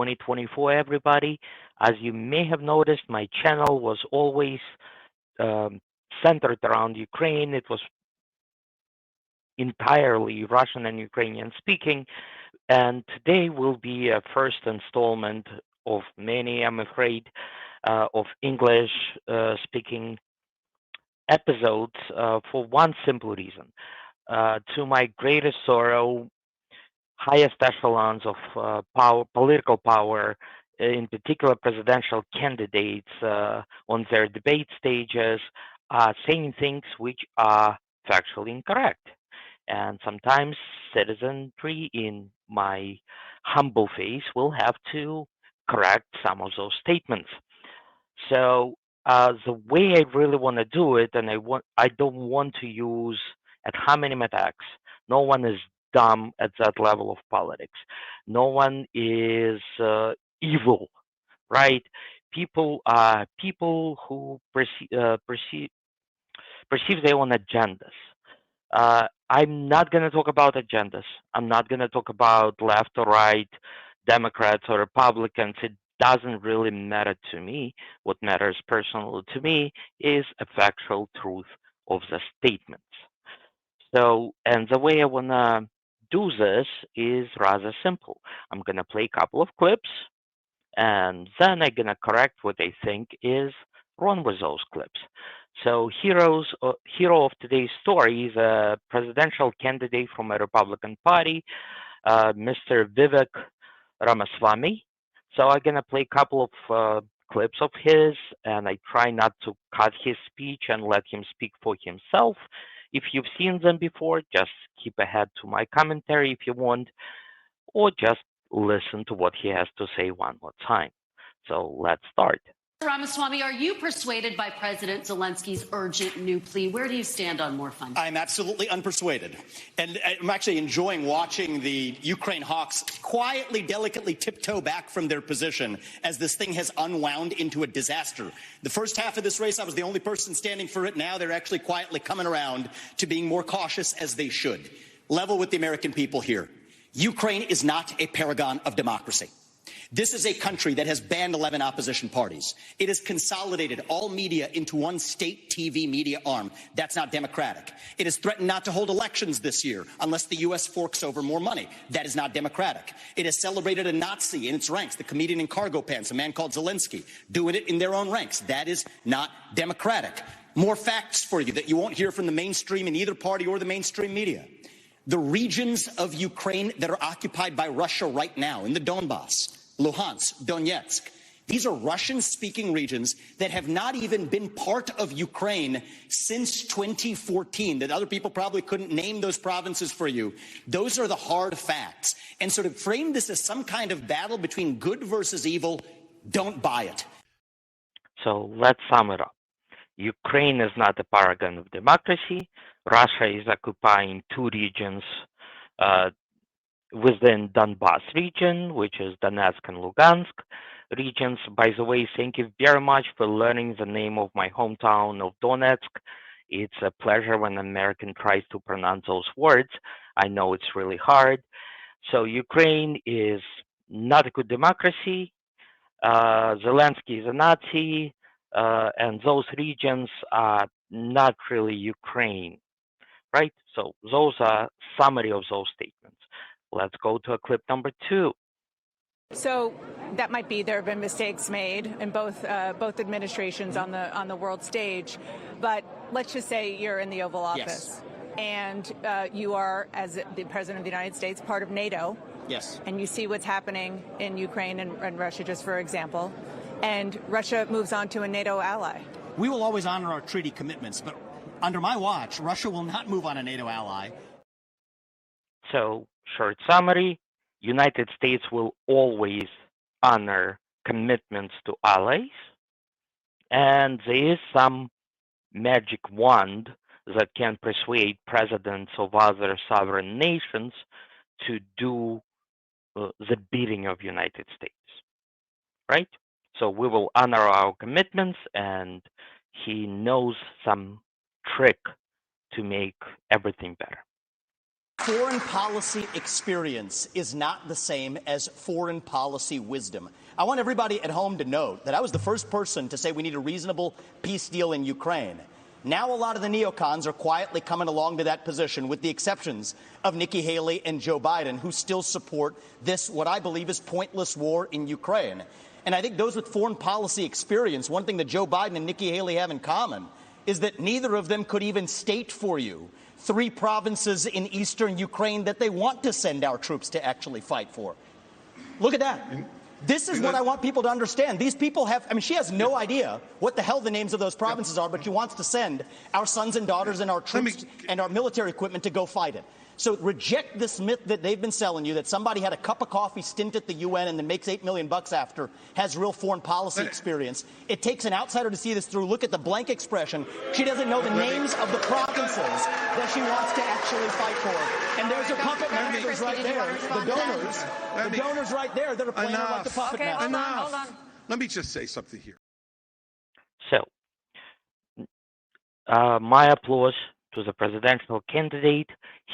2024, everybody. As you may have noticed, my channel was always um, centered around Ukraine. It was entirely Russian and Ukrainian speaking. And today will be a first installment of many, I'm afraid, of English speaking episodes for one simple reason. To my greatest sorrow, highest echelons of political power, in particular presidential candidates on their debate stages, are saying things which are factually incorrect. And sometimes citizenry, in my humble face, will have to correct some of those statements. So the way I really want to do it, and I don't want to use ad hominem attacks. No one is dumb at that level of politics. No one is evil, right? People are people who perceive their own agendas. I'm not going to talk about agendas. I'm not going to talk about left or right, Democrats or Republicans. It doesn't really matter to me. What matters personally to me is a factual truth of the statements. So, and the way I want to do this is rather simple. I'm going to play a couple of clips, and then I'm going to correct what I think is wrong with those clips. So, hero of today's story is a presidential candidate from a Republican Party, Mr. Vivek Ramaswamy. So, I'm going to play a couple of clips of his, and I try not to cut his speech and let him speak for himself. If you've seen them before, just skip ahead to my commentary if you want, or just listen to what he has to say one more time. So let's start. Ramaswamy, are you persuaded by President Zelensky's urgent new plea? Where do you stand on more funding? I'm absolutely unpersuaded. And I'm actually enjoying watching the Ukraine hawks quietly, delicately tiptoe back from their position as this thing has unwound into a disaster. The first half of this race, I was the only person standing for it. Now they're actually quietly coming around to being more cautious, as they should. Level with the American people here. Ukraine is not a paragon of democracy. This is a country that has banned 11 opposition parties. It has consolidated all media into one state TV media arm. That's not democratic. It has threatened not to hold elections this year unless the U.S. forks over more money. That is not democratic. It has celebrated a Nazi in its ranks, the comedian in cargo pants, a man called Zelensky, doing it in their own ranks. That is not democratic. More facts for you that you won't hear from the mainstream in either party or the mainstream media. The regions of Ukraine that are occupied by Russia right now, in the Donbass, Luhansk, Donetsk. These are Russian-speaking regions that have not even been part of Ukraine since 2014, that other people probably couldn't name those provinces for you. Those are the hard facts. And so to frame this as some kind of battle between good versus evil, don't buy it. So let's sum it up. Ukraine is not a paragon of democracy. Russia is occupying two regions within Donbass region, which is Donetsk and Lugansk regions. By the way, thank you very much for learning the name of my hometown of Donetsk. It's a pleasure when an American tries to pronounce those words. I know it's really hard. So Ukraine is not a good democracy. Zelensky is a Nazi, and those regions are not really Ukraine, right? So those are summary of those statements. Let's go to clip number 2. So that might be there have been mistakes made in both administrations on the world stage, but let's just say you're in the Oval Office, and you are, as the President of the United States, part of NATO. Yes. And you see what's happening in Ukraine and Russia, just for example, and Russia moves on to a NATO ally. We will always honor our treaty commitments, but under my watch, Russia will not move on a NATO ally. So, short summary, United States will always honor commitments to allies, and there is some magic wand that can persuade presidents of other sovereign nations to do the bidding of United States, right? So we will honor our commitments, and he knows some trick to make everything better. Foreign policy experience is not the same as foreign policy wisdom. I want everybody at home to note that I was the first person to say we need a reasonable peace deal in Ukraine. Now a lot of the neocons are quietly coming along to that position, with the exceptions of Nikki Haley and Joe Biden, who still support this, what I believe is pointless war in Ukraine. And I think those with foreign policy experience, one thing that Joe Biden and Nikki Haley have in common is that neither of them could even state for you 3 provinces in eastern Ukraine that they want to send our troops to actually fight for. Look at that. This is what I want people to understand. These people have, I mean, she has no idea what the hell the names of those provinces are, but she wants to send our sons and daughters and our troops and our military equipment to go fight it. So reject this myth that they've been selling you, that somebody had a cup of coffee stint at the UN and then makes $8 million after, has real foreign policy experience. It takes an outsider to see this through. Look at the blank expression. She doesn't know the names of the provinces that she wants to actually fight for. And there's her puppet masters right there, the donors right there that are playing her like the puppet masters. Hold on. Let me just say something here. So, my applause to the presidential candidate.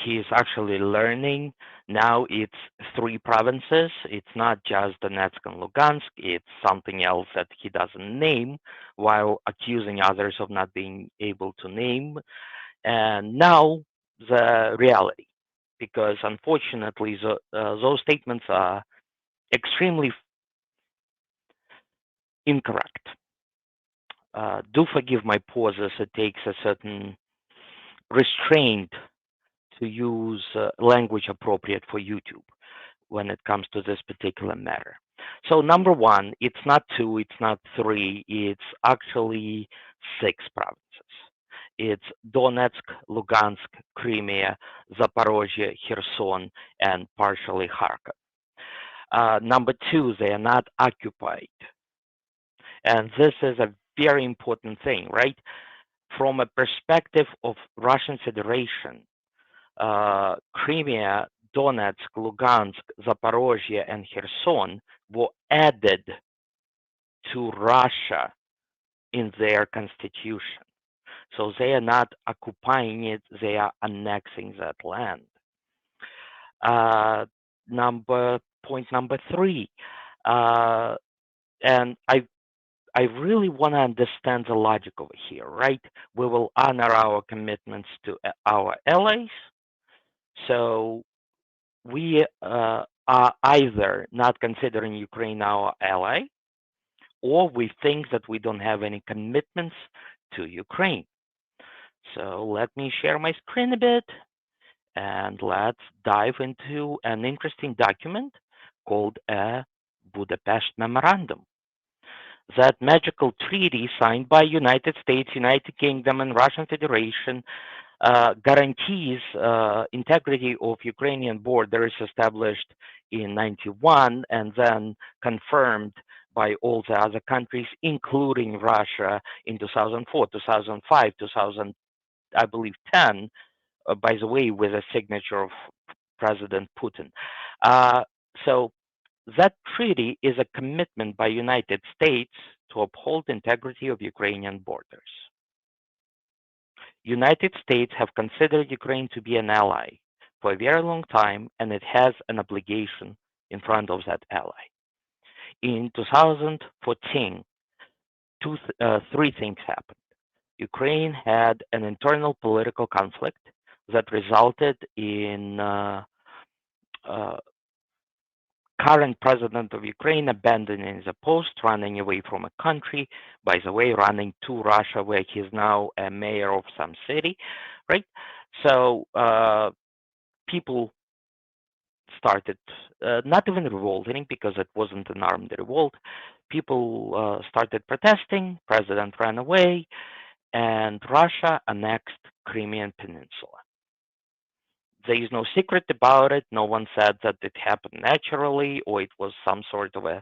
He is actually learning. Now it's 3 provinces. It's not just Donetsk and Lugansk. It's something else that he doesn't name, while accusing others of not being able to name. And now the reality, because unfortunately those statements are extremely incorrect. Do forgive my pauses. It takes a certain restraint to use language appropriate for YouTube when it comes to this particular matter. So number one, it's not 2, it's not 3, it's actually 6 provinces. It's Donetsk, Lugansk, Crimea, Zaporozhye, Kherson, and partially Kharkov. Number 2, they are not occupied. And this is a very important thing, right? From a perspective of Russian Federation, Crimea, Donetsk, Lugansk, Zaporozhye, and Kherson were added to Russia in their constitution. So they are not occupying it, they are annexing that land. Point number 3, and I really want to understand the logic over here, right? We will honor our commitments to our allies. So we are either not considering Ukraine our ally, or we think that we don't have any commitments to Ukraine. So let me share my screen a bit, and let's dive into an interesting document called a Budapest Memorandum. That magical treaty signed by United States, United Kingdom, and Russian Federation guarantees integrity of Ukrainian borders established in 91 and then confirmed by all the other countries, including Russia in 2004, 2005, 2000, I believe 10, by the way, with a signature of President Putin. So that treaty is a commitment by United States to uphold integrity of Ukrainian borders. United States have considered Ukraine to be an ally for a very long time, and it has an obligation in front of that ally. In 2014, 3 things happened. Ukraine had an internal political conflict that resulted in current president of Ukraine abandoning the post, running away from a country, by the way, running to Russia, where he's now a mayor of some city, right? So people started not even revolting, because it wasn't an armed revolt. People started protesting, president ran away, and Russia annexed Crimean Peninsula. There is no secret about it. No one said that it happened naturally or it was some sort of a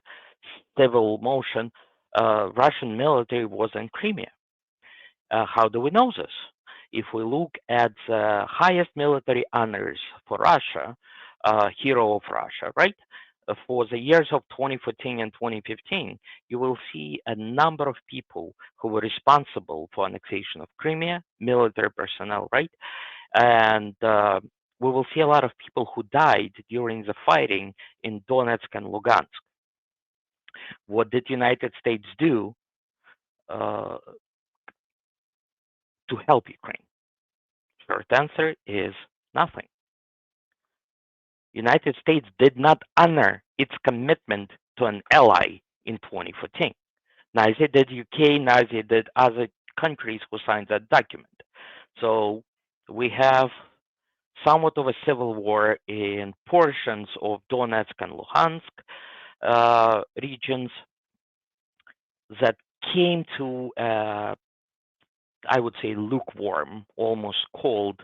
civil motion. Russian military was in Crimea. How do we know this? If we look at the highest military honors for Russia, Hero of Russia, right? For the years of 2014 and 2015, you will see a number of people who were responsible for annexation of Crimea, military personnel, right? And we will see a lot of people who died during the fighting in Donetsk and Lugansk. What did United States do uh, to help Ukraine? Short answer is nothing. United States did not honor its commitment to an ally in 2014. Neither did UK, neither did other countries who signed that document. So we have somewhat of a civil war in portions of Donetsk and Luhansk regions that came to, I would say, lukewarm, almost cold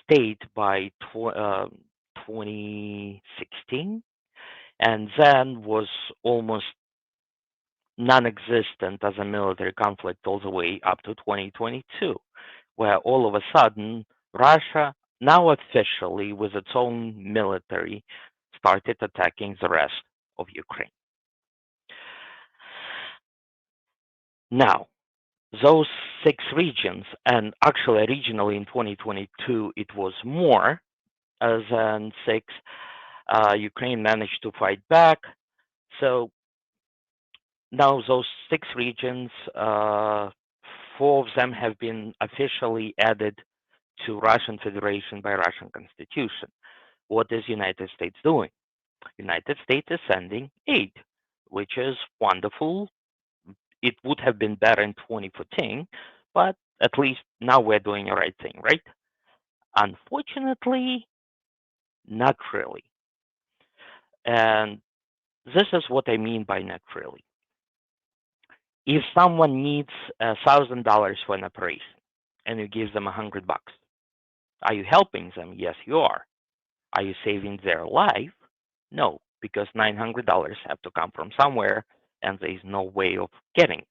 state by 2016, and then was almost non-existent as a military conflict all the way up to 2022, where all of a sudden Russia, now officially with its own military, started attacking the rest of Ukraine. Now, those six regions, and actually regionally in 2022 it was more than six, Ukraine managed to fight back. So now those six regions, four of them have been officially added to Russian Federation by Russian Constitution. What is United States doing? United States is sending aid, which is wonderful. It would have been better in 2014, but at least now we're doing the right thing, right? Unfortunately, not really. And this is what I mean by not really. If someone needs $1,000 for an operation and you give them $100, are you helping them? Yes, you are. Are you saving their life? No, because $900 have to come from somewhere, and there is no way of getting it.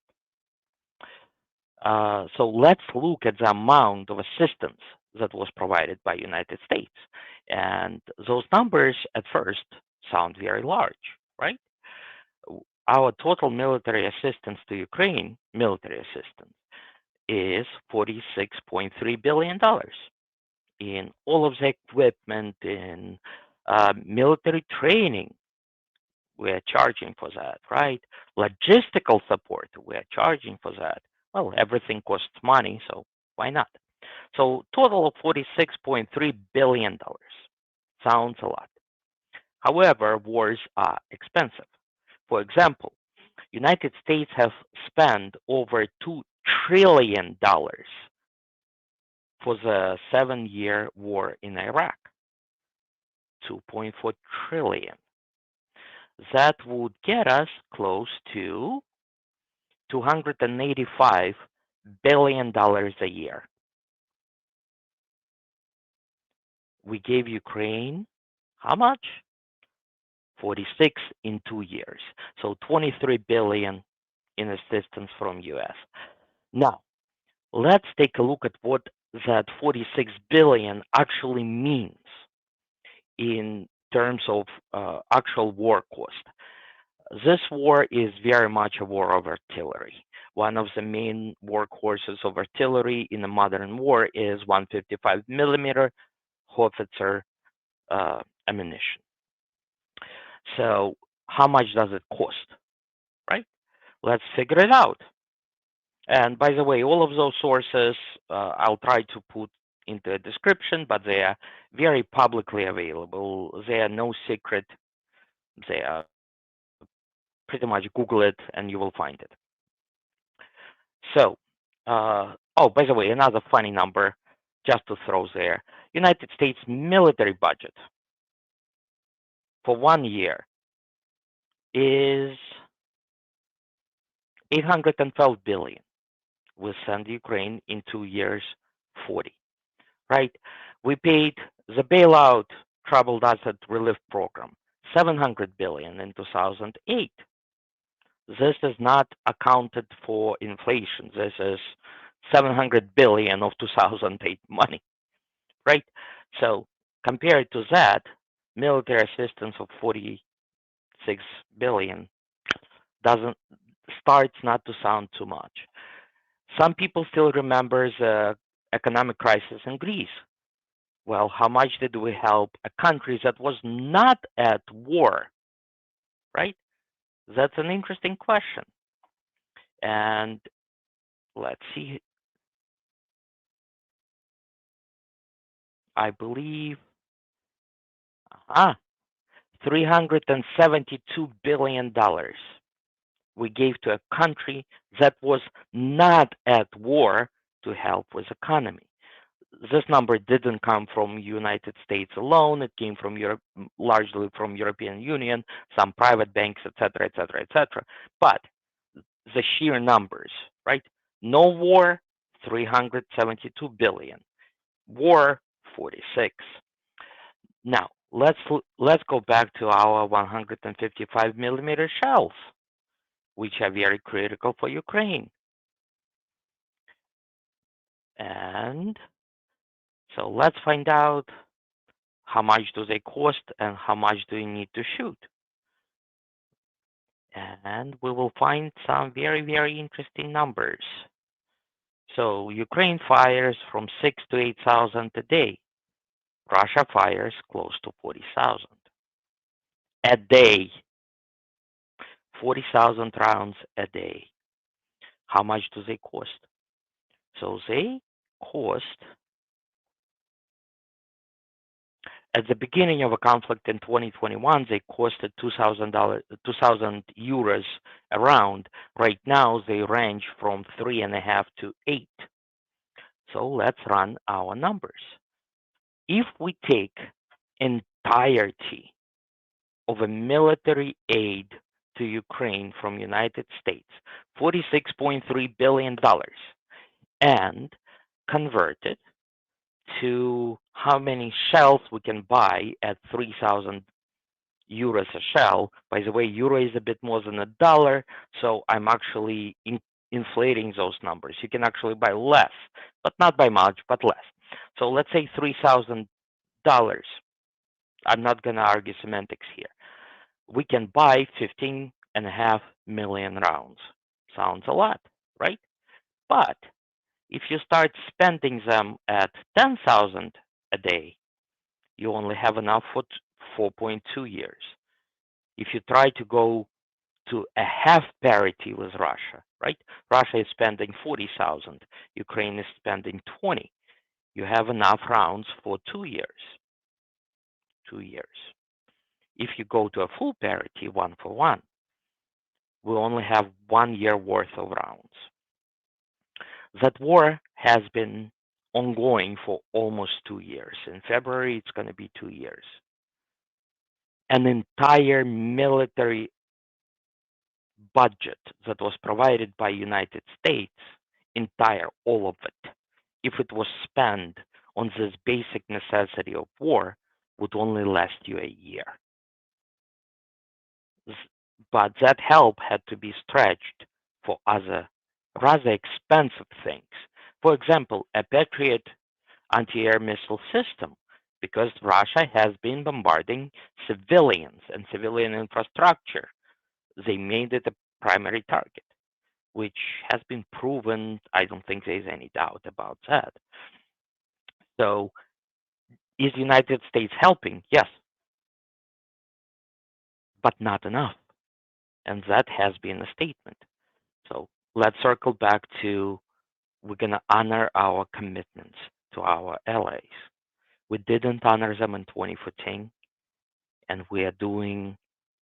So let's look at the amount of assistance that was provided by United States, and those numbers at first sound very large, right? Our total military assistance to Ukraine, military assistance, is $46.3 billion in all of the equipment, in military training. We're charging for that, right? Logistical support, we're charging for that. Well, everything costs money, so why not? So total of $46.3 billion. Sounds a lot. However, wars are expensive. For example, United States have spent over $2 trillion for the 7-year war in Iraq. 2.4 trillion. That would get us close to $285 billion a year. We gave Ukraine how much? 46 in 2 years. So 23 billion in assistance from US. Now, let's take a look at what that 46 billion actually means in terms of actual war cost. This war is very much a war of artillery. One of the main workhorses of artillery in a modern war is 155 millimeter howitzer ammunition. So how much does it cost, right? Let's figure it out. And by the way, all of those sources I'll try to put into a description, but they are very publicly available. They are no secret. They are pretty much Google it and you will find it. So, oh, by the way, another funny number just to throw there. United States military budget for 1 year is 812 billion. We send Ukraine in 2 years 40, right? We paid the bailout troubled asset relief program 700 billion in 2008. This is not accounted for inflation. This is 700 billion of 2008 money, right? So compared to that, military assistance of 46 billion doesn't starts not to sound too much. Some people still remember the economic crisis in Greece. Well, how much did we help a country that was not at war, right? That's an interesting question. And let's see, I believe, ah, $372 billion we gave to a country that was not at war to help with economy. This number didn't come from United States alone. It came from Europe, largely from European Union, some private banks, etc., etc., etc. But the sheer numbers, right? No war, 372 billion. War, 46. Now let's go back to our 155 millimeter shells, which are very critical for Ukraine. And so let's find out how much do they cost and how much do you need to shoot. And we will find some very, very interesting numbers. So Ukraine fires from 6 to 8,000 a day. Russia fires close to 40,000 a day. 40,000 rounds a day. How much do they cost? So they cost, at the beginning of a conflict in 2021, they costed $2,000, 2,000 euros a round. Right now, they range from 3.5 to 8. So let's run our numbers. If we take entirety of a military aid to Ukraine from United States, $46.3 billion, and convert it to how many shells we can buy at 3,000 euros a shell. By the way, euro is a bit more than a dollar, so I'm actually inflating those numbers. You can actually buy less, but not by much, but less. So let's say $3,000. I'm not going to argue semantics here. We can buy 15.5 million rounds. Sounds a lot, right? But if you start spending them at 10,000 a day, you only have enough for 4.2 years. If you try to go to a half parity with Russia, right? Russia is spending 40,000, Ukraine is spending 20. You have enough rounds for 2 years. 2 years. If you go to a full parity, one for one, we only have 1 year worth of rounds. That war has been ongoing for almost 2 years. In February, it's going to be 2 years. An entire military budget that was provided by United States, entire all of it, if it was spent on this basic necessity of war, would only last you a year. But that help had to be stretched for other rather expensive things. For example, a Patriot anti-air missile system, because Russia has been bombarding civilians and civilian infrastructure. They made it a primary target, which has been proven. I don't think there's any doubt about that. So, is the United States helping? Yes, but not enough. And that has been a statement. So, let's circle back to we're going to honor our commitments to our allies. We didn't honor them in 2014, and we are doing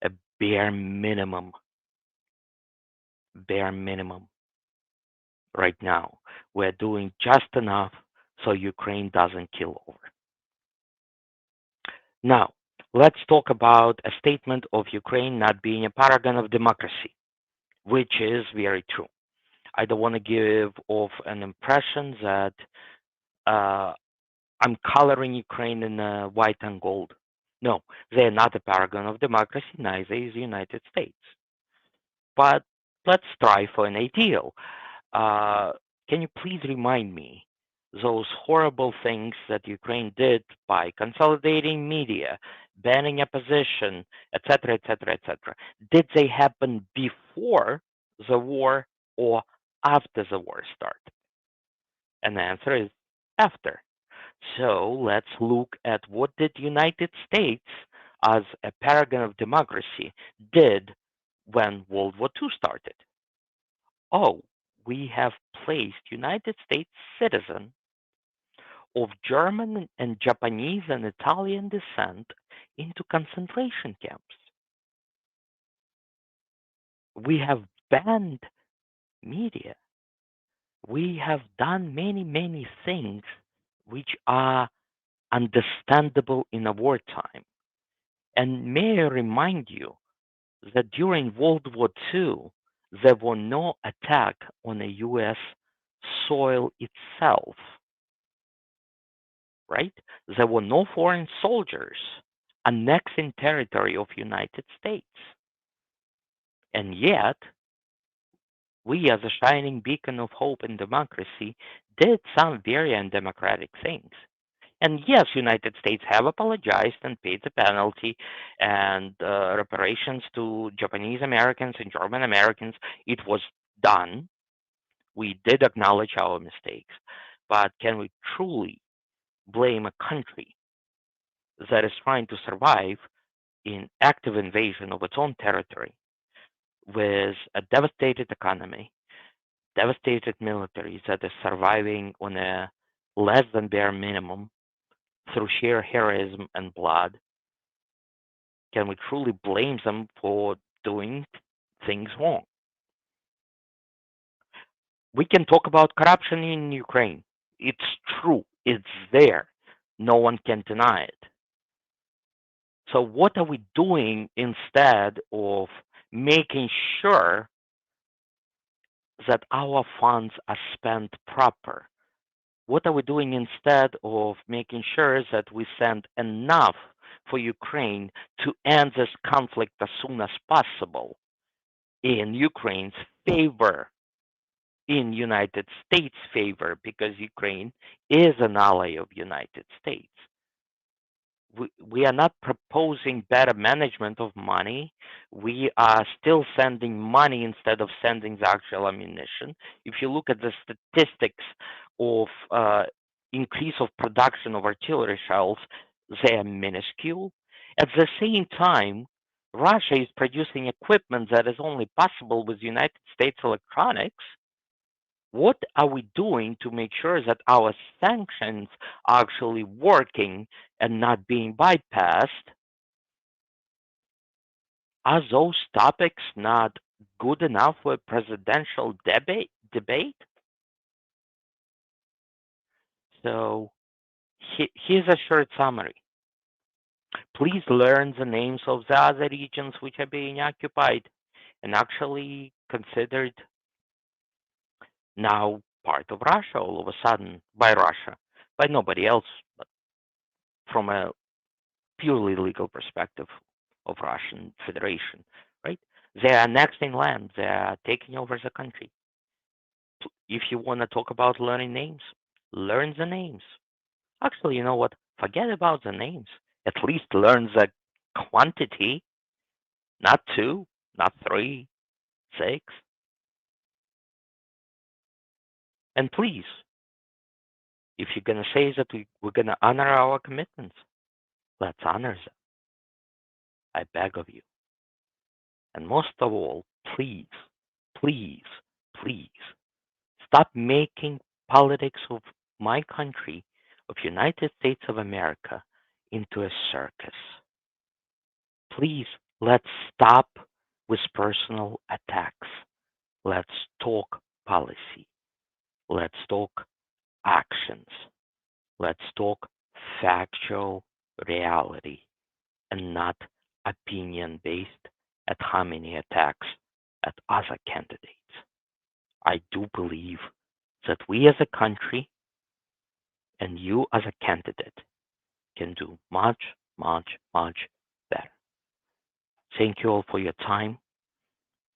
a bare minimum, bare minimum right now. We're doing just enough so Ukraine doesn't kill over. Now, let's talk about a statement of Ukraine not being a paragon of democracy, which is very true. I don't want to give off an impression that uh, I'm coloring Ukraine in white and gold. No, they're not a paragon of democracy, neither is the United States. But let's strive for an ideal. Uh, can you please remind me those horrible things that Ukraine did by consolidating media, banning opposition, etc., etc., etc.? Did they happen before the war or after the war started? And the answer is after. So let's look at what did United States as a paragon of democracy did when World War II started. Oh, we have placed United States citizen of German and Japanese and Italian descent into concentration camps. We have banned media. We have done many, many things which are understandable in a wartime. And may I remind you that during World War II, there were no attack on the U.S. soil itself, right? There were no foreign soldiers annexing territory of United States. And yet, we as a shining beacon of hope and democracy did some very undemocratic things. And yes, United States have apologized and paid the penalty and reparations to Japanese Americans and German Americans. It was done. We did acknowledge our mistakes. But can we truly blame a country that is trying to survive in active invasion of its own territory with a devastated economy, devastated military that is surviving on a less than bare minimum through sheer heroism and blood? Can we truly blame them for doing things wrong? We can talk about corruption in Ukraine. It's true, it's there. No one can deny it. So, what are we doing instead of making sure that our funds are spent proper? What are we doing instead of making sure that we send enough for Ukraine to end this conflict as soon as possible in Ukraine's favor, in United States' favor, because Ukraine is an ally of United States? We are not proposing better management of money. We are still sending money instead of sending the actual ammunition. If you look at the statistics of increase of production of artillery shells, they are minuscule. At the same time, Russia is producing equipment that is only possible with United States electronics. What are we doing to make sure that our sanctions are actually working and not being bypassed? Are those topics not good enough for a presidential debate? So here's a short summary. Please learn the names of the other regions which are being occupied and actually considered now part of Russia all of a sudden by Russia, by nobody else, but from a purely legal perspective of Russian Federation, right? They are annexing land. They are taking over the country. If you want to talk about learning names, learn the names. Actually, you know what? Forget about the names. At least learn the quantity, not two, not three, six. And please, if you're going to say that we're going to honor our commitments, let's honor them. I beg of you. And most of all, please, please, please stop making politics of my country, of United States of America, into a circus. Please, let's stop with personal attacks. Let's talk policy. Let's talk actions. Let's talk factual reality and not opinion based at how many attacks at other candidates. I do believe that we as a country and you as a candidate can do much, much, much better. Thank you all for your time.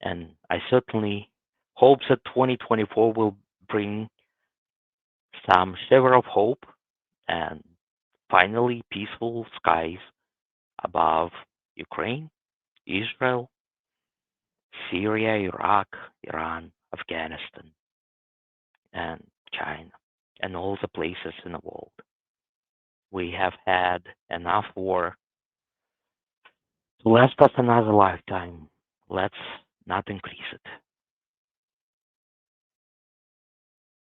And I certainly hope that 2024 will bring some shiver of hope and finally peaceful skies above Ukraine, Israel, Syria, Iraq, Iran, Afghanistan, and China, and all the places in the world. We have had enough war to last us another lifetime. Let's not increase it.